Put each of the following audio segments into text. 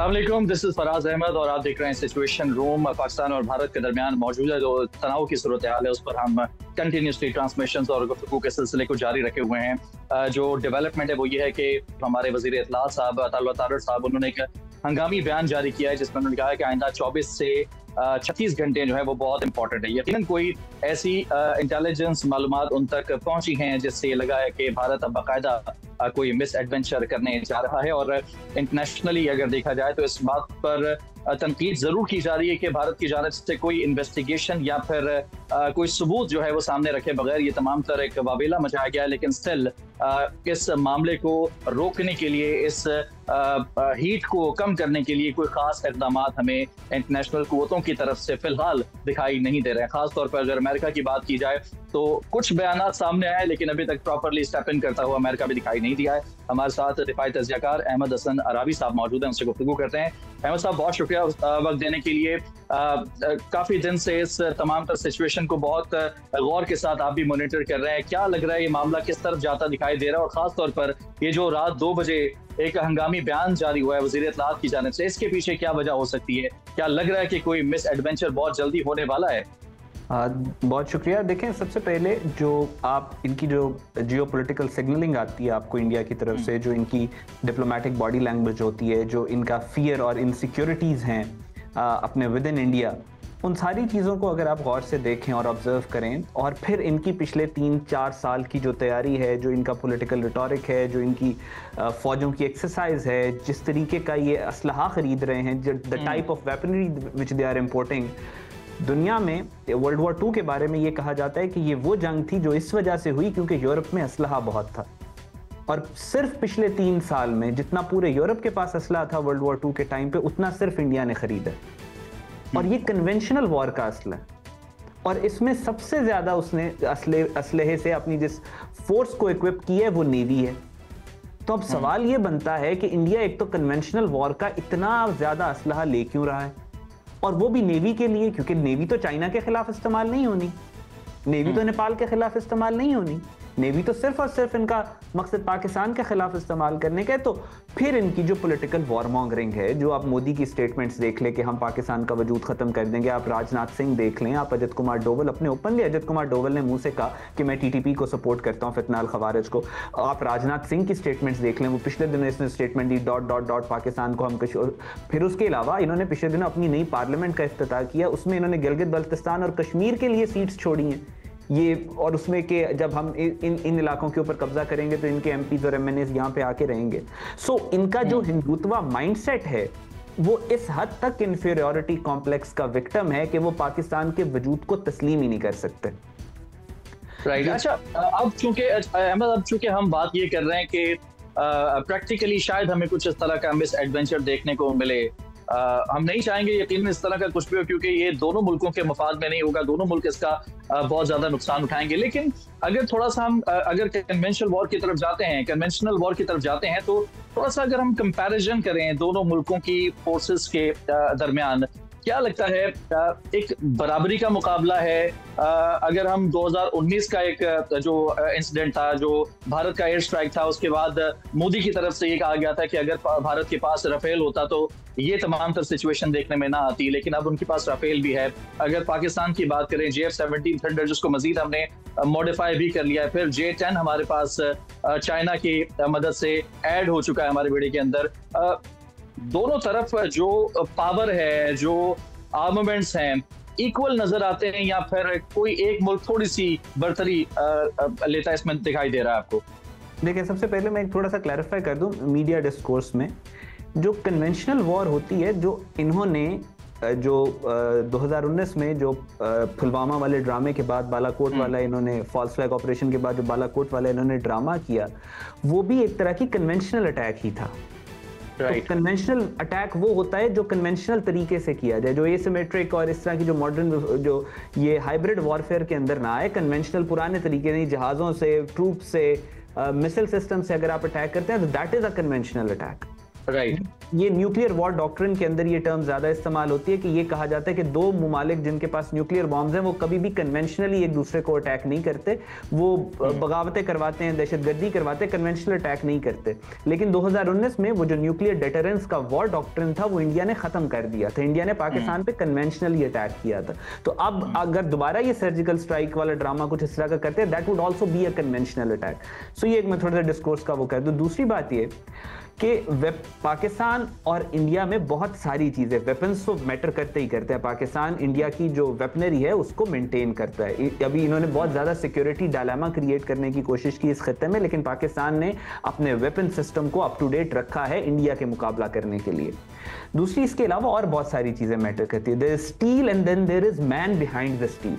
अस्सलाम वालेकुम, this is Faraz Ahmad और आप देख रहे हैं सिचुएशन रूम। पाकिस्तान और भारत के दरमियान मौजूदा जो तनाव की सूरत हाल है उस पर हम कंटिन्यूसली ट्रांसमिशन और गुफ्तगू के सिलसिले को जारी रखे हुए हैं। जो डेवलपमेंट है वो ये है कि हमारे वजीर इत्तलात साहब अताउल्लाह तारड़ साहब उन्होंने एक हंगामी बयान जारी किया है जिसमें उन्होंने कहा है कि आइंदा 24 से 36 घंटे जो है वो बहुत इंपॉर्टेंट है। यकीनन कोई ऐसी इंटेलिजेंस मालूमात उन तक पहुंची हैं जिससे ये लगा है कि भारत अब बाकायदा कोई मिस एडवेंचर करने जा रहा है। और इंटरनेशनली अगर देखा जाए तो इस बात पर तनकीद जरूर की जा रही है कि भारत की जानिब से कोई इन्वेस्टिगेशन या फिर कोई सबूत जो है वो सामने रखे बगैर ये तमाम तर एक वावेला मचाया गया है। लेकिन स्टिल इस मामले को रोकने के लिए, इस हीट को कम करने के लिए कोई खास इकदाम हमें इंटरनेशनल कुव्वतों की तरफ से फिलहाल दिखाई नहीं दे रहे हैं। खासतौर पर अगर अमेरिका की बात की जाए तो कुछ बयान सामने आए लेकिन अभी तक प्रॉपरली स्टेप इन करता हुआ अमेरिका भी दिखाई नहीं दिया है। हमारे साथ दिफाई तज्जियाकार अहमद हसन अराबी साहब मौजूद हैं, उनसे गुफ्तगू करते हैं। अहमद साहब, बहुत शुक्रिया वक्त देने के लिए। काफी दिन से इस तमाम तर सिचुएशन को बहुत गौर के साथ आप भी मॉनिटर कर रहे हैं। क्या लग रहा है ये मामला किस तरफ जाता दिखाई दे रहा है, और खासतौर पर ये जो रात 2 बजे एक हंगामी बयान जारी हुआ है वज़ीर इत्तलात की जानिब से, इसके पीछे क्या वजह हो सकती है? क्या लग रहा है कि कोई मिस एडवेंचर बहुत जल्दी होने वाला है? बहुत शुक्रिया। देखें, सबसे पहले जो आप इनकी जो जियो पोलिटिकल सिग्नलिंग आती है आपको इंडिया की तरफ से, जो इनकी डिप्लोमेटिक बॉडी लैंग्वेज होती है, जो इनका फियर और इनसिक्योरिटीज़ हैं अपने विद इन इंडिया, उन सारी चीज़ों को अगर आप गौर से देखें और ऑब्जर्व करें, और फिर इनकी पिछले 3-4 साल की जो तैयारी है, जो इनका पॉलिटिकल रिटोरिक है, जो इनकी फ़ौजों की एक्सरसाइज है, जिस तरीके का ये असलहा ख़रीद रहे हैं, the type of weaponry which they are importing. दुनिया में वर्ल्ड वॉर 2 के बारे में ये कहा जाता है कि ये वो जंग थी जो इस वजह से हुई क्योंकि यूरोप में असलहा बहुत था, और सिर्फ पिछले 3 साल में जितना पूरे यूरोप के पास असलहा था वर्ल्ड वॉर 2 के टाइम पे, उतना सिर्फ इंडिया ने खरीदा। और ये कन्वेंशनल वॉर का असला है, और इसमें सबसे ज्यादा उसने असलहे से अपनी जिस फोर्स को इक्विप की है वो नेवी है। तो अब सवाल ये बनता है कि इंडिया एक तो कन्वेंशनल वॉर का इतना ज्यादा असलहा ले क्यों रहा है, और वो भी नेवी के लिए, क्योंकि नेवी तो चाइना के खिलाफ इस्तेमाल नहीं होनी, नेवी तो नेपाल के खिलाफ इस्तेमाल नहीं होनी, नेवी तो सिर्फ और सिर्फ इनका मकसद पाकिस्तान के खिलाफ इस्तेमाल करने का है। तो फिर इनकी जो पॉलिटिकल वॉर मॉन्गरिंग है, जो आप मोदी की स्टेटमेंट्स देख लें कि हम पाकिस्तान का वजूद खत्म कर देंगे, आप राजनाथ सिंह देख लें, आप अजित कुमार डोवल, अपने ओपनली अजित कुमार डोवल ने मुंह से कहा कि मैं टीटीपी को सपोर्ट करता हूं, फितना अल खवारिज को। आप राजनाथ सिंह की स्टेटमेंट्स देख लें, वो पिछले दिनों इसने स्टेटमेंट दी पाकिस्तान को हम फिर उसके अलावा इन्होंने पिछले दिनों अपनी नई पार्लियामेंट का इफ्तिताह किया, उसमें इन्होंने गिलगित बल्तिस्तान और कश्मीर के लिए सीट्स छोड़ी हैं ये, और उसमें कि जब हम इन इलाकों के ऊपर कब्जा करेंगे तो इनके एमपीज और एमएनएस यहाँ पे आके रहेंगे। सो इनका जो हिंदुत्वा माइंडसेट है वो इस हद तक इंफीरियरिटी कॉम्प्लेक्स का विक्टिम है कि वो पाकिस्तान के वजूद को तस्लीम ही नहीं कर सकते। राइट। अच्छा, अब चूंकि अहमद, अब चूंकि हम बात ये कर रहे हैं कि प्रैक्टिकली शायद हमें कुछ इस तरह का मिस एडवेंचर देखने को मिले, हम नहीं चाहेंगे यकीनन इस तरह का कुछ भी हो, क्योंकि ये दोनों मुल्कों के मफाद में नहीं होगा, दोनों मुल्क इसका बहुत ज्यादा नुकसान उठाएंगे। लेकिन अगर थोड़ा सा हम अगर कन्वेंशनल वॉर की तरफ जाते हैं तो थोड़ा सा अगर हम कंपैरिजन करें दोनों मुल्कों की फोर्सेस के दरमियान, क्या लगता है एक बराबरी का मुकाबला है? अगर हम 2019 का एक जो इंसिडेंट था, जो भारत का एयर स्ट्राइक था, उसके बाद मोदी की तरफ से ये कहा गया था कि अगर भारत के पास राफेल होता तो ये तमाम तर सिचुएशन देखने में ना आती, लेकिन अब उनके पास राफेल भी है। अगर पाकिस्तान की बात करें, JF-17 थंडर जिसको मजीद हमने मॉडिफाई भी कर लिया है, फिर J-10 हमारे पास चाइना की मदद से ऐड हो चुका है हमारे बेड़े के अंदर। दोनों तरफ जो पावर है, जो आर्मामेंट्स हैं, इक्वल नजर आते हैं या फिर कोई एक मुल्क थोड़ी सी बर्तरी लेता है, इसमें दिखाई दे रहा है आपको? देखिए, सबसे पहले मैं थोड़ा सा क्लैरिफाई कर दूं, मीडिया डिस्कोर्स में जो कन्वेंशनल वॉर होती है, जो इन्होंने जो 2019 में जो पुलवामा वाले ड्रामे के बाद बालाकोट वाला इन्होंने फॉल्स फ्लैग ऑपरेशन के बाद जो बालाकोट वाला इन्होंने ड्रामा किया, वो भी एक तरह की कन्वेंशनल अटैक ही था। तो कन्वेंशनल अटैक वो होता है जो कन्वेंशनल तरीके से किया जाए, जो एसिमेट्रिक और इस तरह की जो मॉडर्न जो ये हाइब्रिड वॉरफेयर के अंदर ना आए। कन्वेंशनल पुराने तरीके नहीं, जहाज़ों से, ट्रूप से, मिसाइल सिस्टम से अगर आप अटैक करते हैं तो that is a conventional attack. Right. ये न्यूक्लियर वॉर डॉक्ट्रिन के अंदर ये टर्म ज्यादा इस्तेमाल होती है कि ये कहा जाता है कि दो ममालिक जिनके पास न्यूक्लियर बॉम्ब्स हैं वो कभी भी कन्वेंशनली एक दूसरे को अटैक नहीं करते, वो बगावतें करवाते हैं, दहशतगर्दी करवाते हैं, कन्वेंशनल अटैक नहीं करते। लेकिन 2019 में वो जो न्यूक्लियर डेटरेंस का वॉर डॉक्ट्रिन था वो इंडिया ने खत्म कर दिया था। इंडिया ने पाकिस्तान पे कन्वेंशनली अटैक किया था। तो अब अगर दोबारा ये सर्जिकल स्ट्राइक वाला ड्रामा कुछ इस तरह का करते हैं, that would also be a conventional attack. So ये एक मैं थोड़ा सा डिस्कोर्स का वो कर दूं। दूसरी बात ये कि पाकिस्तान और इंडिया में बहुत सारी चीजें, वेपन्स तो मैटर करते ही करते हैं। पाकिस्तान इंडिया की जो वेपनरी है उसको मेंटेन करता है। अभी इन्होंने बहुत ज्यादा सिक्योरिटी डायलेमा क्रिएट करने की कोशिश की इस खत्ते में, लेकिन पाकिस्तान ने अपने वेपन सिस्टम को अप टू डेट रखा है इंडिया के मुकाबला करने के लिए। दूसरी, इसके अलावा और बहुत सारी चीजें मैटर करती है। There is steel and then there is man behind the steel.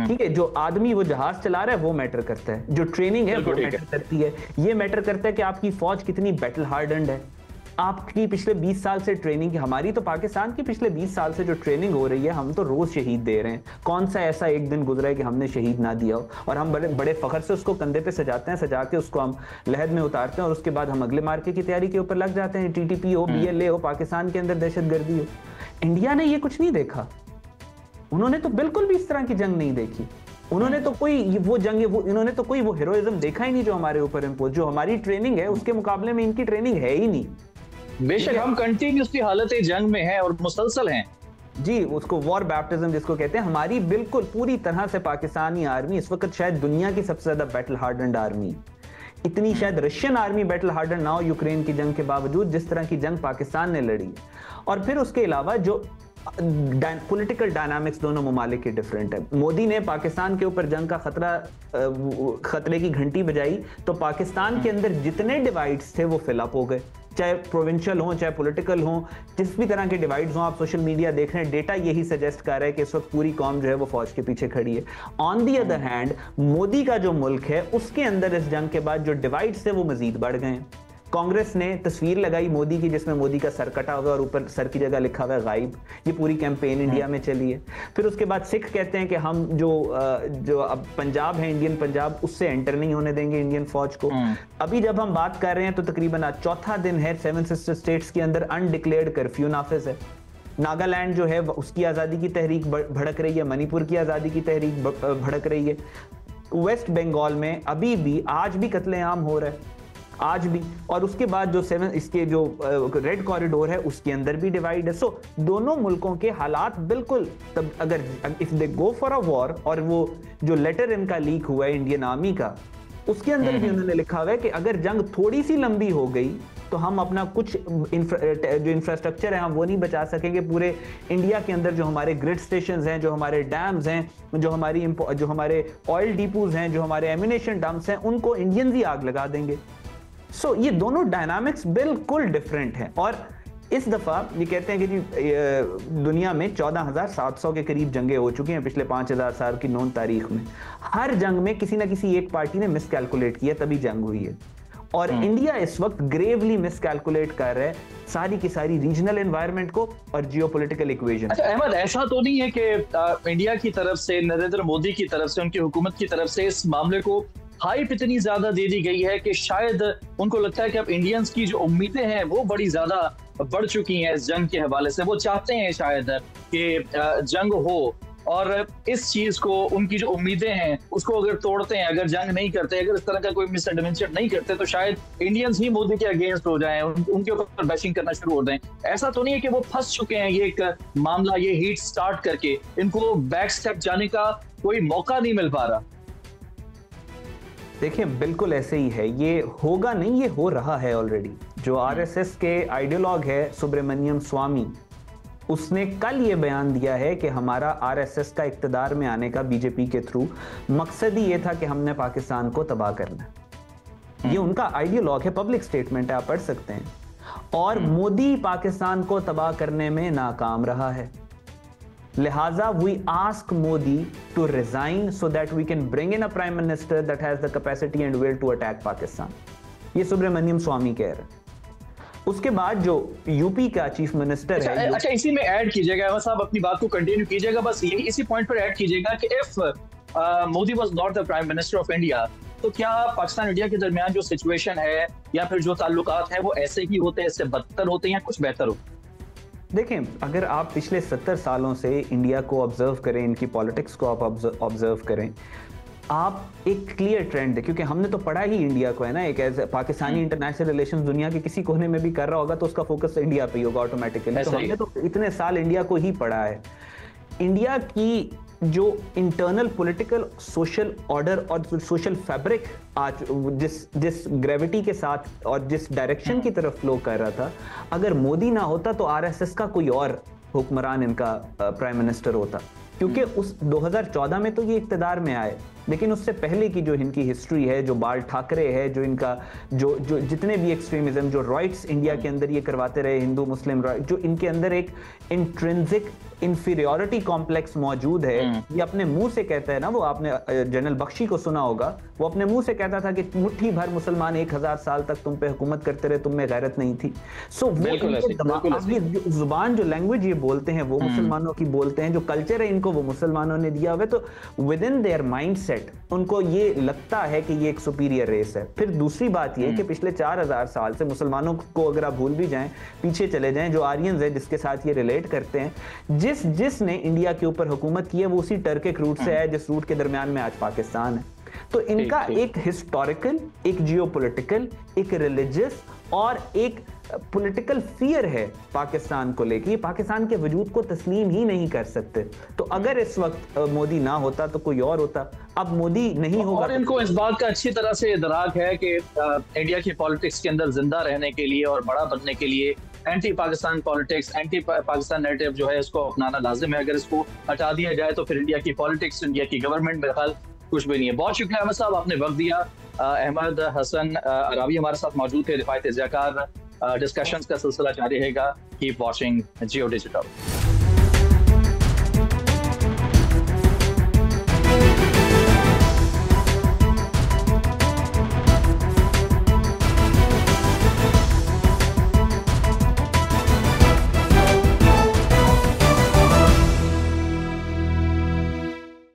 ठीक है, जो आदमी वो जहाज चला रहा है वो मैटर करता है, जो ट्रेनिंग है वो मैटर करती है। ये मैटर करता है कि आपकी फौज कितनी बैटल हार्डन्ड है, आपकी पिछले 20 साल से ट्रेनिंग, हमारी तो पाकिस्तान की पिछले 20 साल से जो ट्रेनिंग हो रही है, हम तो रोज शहीद दे रहे हैं। कौन सा ऐसा एक दिन गुजरा है कि हमने शहीद ना दिया हो, और हम बड़े बड़े फखर से उसको कंधे पे सजाते हैं, सजा के उसको हम लहद में उतारते हैं और उसके बाद हम अगले मार्के की तैयारी के ऊपर लग जाते हैं। TTP हो, BLA हो, पाकिस्तान के अंदर दहशतगर्दी हो। इंडिया ने ये कुछ नहीं देखा, उन्होंने तो बिल्कुल भी इस तरह की जंग नहीं देखी। उन्होंने तो कोई वो जंग, इन्होंने तो कोई वो हीरोइज्म देखा ही नहीं जो हमारे ऊपर इम्पोज, जो हमारी ट्रेनिंग है उसके मुकाबले में इनकी ट्रेनिंग है ही नहीं। बेशक हम कंटिन्यूसली हालत जंग में हैं और मुसलसल हैं जी, उसको वॉर बैप्टिज्म जिसको कहते हैं। हमारी बिल्कुल पूरी तरह से पाकिस्तानी आर्मी इस वक्त शायद दुनिया की सबसे ज्यादा बैटल हार्डन्ड आर्मी, इतनी शायद रशियन आर्मी बैटल हार्डन्ड ना हो यूक्रेन की जंग के बावजूद, जिस तरह की जंग पाकिस्तान ने लड़ी। और फिर उसके अलावा जो पॉलिटिकल डायनामिक्स दोनों ममालिक के डिफरेंट है। मोदी ने पाकिस्तान के ऊपर जंग का खतरे की घंटी बजाई तो पाकिस्तान के अंदर जितने डिवाइड्स थे वो फिलअप हो गए, चाहे प्रोविंशियल हो, चाहे पॉलिटिकल हो, जिस भी तरह के डिवाइड्स हो। आप सोशल मीडिया देख रहे हैं, डेटा यही सजेस्ट कर रहा है कि इस वक्त पूरी कौम जो है वो फौज के पीछे खड़ी है। On the other hand, Modi का जो मुल्क है उसके अंदर इस जंग के बाद जो डिवाइड्स थे वो मजीद बढ़ गए हैं। कांग्रेस ने तस्वीर लगाई मोदी की जिसमें मोदी का सर कटा हुआ और ऊपर सर की जगह लिखा हुआ है गायब। ये पूरी कैंपेन इंडिया में चली है। फिर उसके बाद सिख कहते हैं कि हम जो अब पंजाब है, इंडियन पंजाब, उससे एंटर नहीं होने देंगे इंडियन फौज को। अभी जब हम बात कर रहे हैं तो तकरीबन आज चौथा दिन है 7 सिस्टर स्टेट्स के अंदर अनडिक्लेयर्ड कर्फ्यू नाफिज है। नागालैंड जो है उसकी आज़ादी की तहरीक भड़क रही है, मणिपुर की आज़ादी की तहरीक भड़क रही है। वेस्ट बंगाल में अभी भी आज भी कत्लेआम हो रहा है, आज भी। और उसके बाद जो इसके जो रेड कॉरिडोर है उसके अंदर भी डिवाइड है। सो दोनों मुल्कों के हालात बिल्कुल, तब अगर if they go for a war, और वो जो लेटर इनका लीक हुआ है इंडियन आर्मी का, उसके अंदर भी उन्होंने लिखा हुआ है कि अगर जंग थोड़ी सी लंबी हो गई तो हम अपना कुछ जो इंफ्रास्ट्रक्चर है हम वो नहीं बचा सकेंगे। पूरे इंडिया के अंदर जो हमारे ग्रिड स्टेशंस हैं, जो हमारे डैम्स हैं, जो हमारे ऑयल डिपोज हैं, जो हमारे एम्यूनेशन डंप्स हैं, उनको इंडियंस ही आग लगा देंगे। सो ये दोनों डायनामिक्स बिल्कुल डिफरेंट हैं। और इस दफा ये कहते हैं कि जी दुनिया में 14,700 के करीब जंगें हो चुकी हैं पिछले 5,000 साल की नौन तारीख में। हर जंग में किसी ना किसी एक पार्टी ने मिसकैलकुलेट किया तभी जंग हुई है। और इंडिया इस वक्त ग्रेवली मिसकैलकुलेट कर रहा है सारी की सारी रीजनल एनवायरनमेंट को और जियोपॉलिटिकल इक्वेशन। अच्छा अहमद, ऐसा तो नहीं है कि इंडिया की तरफ से, नरेंद्र मोदी की तरफ से, उनकी हुकूमत की तरफ से इस मामले को हाइप इतनी ज्यादा दे दी गई है कि शायद उनको लगता है कि अब इंडियंस की जो उम्मीदें हैं वो बड़ी ज्यादा बढ़ चुकी हैं इस जंग के हवाले से। वो चाहते हैं शायद कि जंग हो, और इस चीज को, उनकी जो उम्मीदें हैं उसको अगर तोड़ते हैं, अगर जंग नहीं करते, अगर इस तरह का कोई मिसएडवेंचर नहीं करते, तो शायद इंडियंस ही मोदी के अगेंस्ट हो जाएं, उनके ऊपर बैशिंग करना शुरू हो जाएं। ऐसा तो नहीं है कि वो फंस चुके हैं, ये एक मामला, ये हीट स्टार्ट करके इनको बैक स्टेप जाने का कोई मौका नहीं मिल पा रहा। देखिए बिल्कुल ऐसे ही है, ये होगा नहीं, ये हो रहा है ऑलरेडी। जो आरएसएस के आइडियोलॉग है सुब्रमण्यम स्वामी, उसने कल ये बयान दिया है कि हमारा आरएसएस का इक्तदार में आने का बीजेपी के थ्रू मकसद ही ये था कि हमने पाकिस्तान को तबाह करना। ये उनका आइडियोलॉग है, पब्लिक स्टेटमेंट है, आप पढ़ सकते हैं। और मोदी पाकिस्तान को तबाह करने में नाकाम रहा है, लिहाजा we ask Modi to resign so that we can bring in a prime minister that has the capacity and will to attack Pakistan. ये सुब्रमण्यम स्वामी कह रहे हैं। उसके बाद जो यूपी का चीफ मिनिस्टर है, अच्छा इसी में ऐड कीजिएगा अहमद साहब, अपनी बात को कंटिन्यू कीजिएगा, बस यही इसी पॉइंट पर ऐड कीजिएगा कि if Modi was not the prime minister of India, तो क्या पाकिस्तान इंडिया के दरमियान जो सिचुएशन है या फिर जो ताल्लुकात है वो ऐसे ही होते हैं, इससे बदतर होते हैं या कुछ बेहतर होते हैं? देखें, अगर आप पिछले 70 सालों से इंडिया को ऑब्जर्व करें, इनकी पॉलिटिक्स को आप ऑब्जर्व करें, आप एक क्लियर ट्रेंड है, क्योंकि हमने तो पढ़ा ही इंडिया को है ना, एक एज पाकिस्तानी इंटरनेशनल रिलेशंस दुनिया के किसी कोने में भी कर रहा होगा तो उसका फोकस इंडिया पे ही होगा ऑटोमेटिकली। तो हमने तो इतने साल इंडिया को ही पढ़ा है। इंडिया की जो इंटरनल पॉलिटिकल सोशल ऑर्डर और सोशल फैब्रिक आज जिस ग्रेविटी के साथ और जिस डायरेक्शन की तरफ फ्लो कर रहा था, अगर मोदी ना होता तो आरएसएस का कोई और हुक्मरान इनका प्राइम मिनिस्टर होता, क्योंकि उस 2014 में तो ये इक्तदार में आए, लेकिन उससे पहले की जो इनकी हिस्ट्री है, जो बाल ठाकरे है, जो इनका जो जितने भी एक्सट्रीमिज्म, जो राइट्स इंडिया के अंदर ये करवाते रहे, हिंदू मुस्लिम राइट, जो इनके अंदर एक इंट्रिंसिक इंफीरियोरिटी कॉम्प्लेक्स मौजूद है। ये अपने मुंह से कहता है ना, वो आपने जनरल बख्शी को सुना होगा, वो अपने मुंह से कहता था कि मुट्ठी भर मुसलमान 1000 साल तक तुम पे हुकूमत करते रहे, तुम में गैरत नहीं थी। सो जुबान, जो लैंग्वेज ये बोलते हैं वो मुसलमानों की बोलते हैं, जो कल्चर है इनको वो मुसलमानों ने दिया हुआ है, तो विद इन देयर माइंडसेट उनको ये लगता है कि ये एक सुपीरियर रेस है। फिर दूसरी बात ये कि पिछले 4000 साल से मुसलमानों को अगर आप भूल भी जाएं, पीछे चले जाएं, जो आर्यंस है जिसके साथ ये रिलेट करते हैं, जिसने इंडिया के ऊपर हुकूमत की है वो उसी टर्किक रूट से है जिस रूट के दरमियान में आज पाकिस्तान है। तो इनका एक हिस्टोरिकल, एक जियोपॉलिटिकल, एक रिलीजियस और एक पॉलिटिकल फियर है पाकिस्तान को लेके। ये पाकिस्तान के वजूद को तस्लीम ही नहीं कर सकते। तो अगर इस वक्त मोदी ना होता तो कोई और होता, अब मोदी नहीं होगा। और इनको इस बात का अच्छी तरह से इदराक है कि इंडिया की पॉलिटिक्स के अंदर जिंदा रहने के लिए और बड़ा बनने के लिए anti Pakistan politics, anti Pakistan narrative जो है इसको अपनाना लाजिम है। अगर इसको हटा दिया जाए तो फिर इंडिया की पॉलिटिक्स, इंडिया की गवर्नमेंट में हाल कुछ भी नहीं है। बहुत शुक्रिया अहमद साहब, आपने वक्त दिया। अहमद हसन अरावी हमारे साथ मौजूद थे। रिफायत ज़ियाकार डिस्कशंस का सिलसिला जारी रहेगा। कीप वॉचिंग जियो डिजिटल।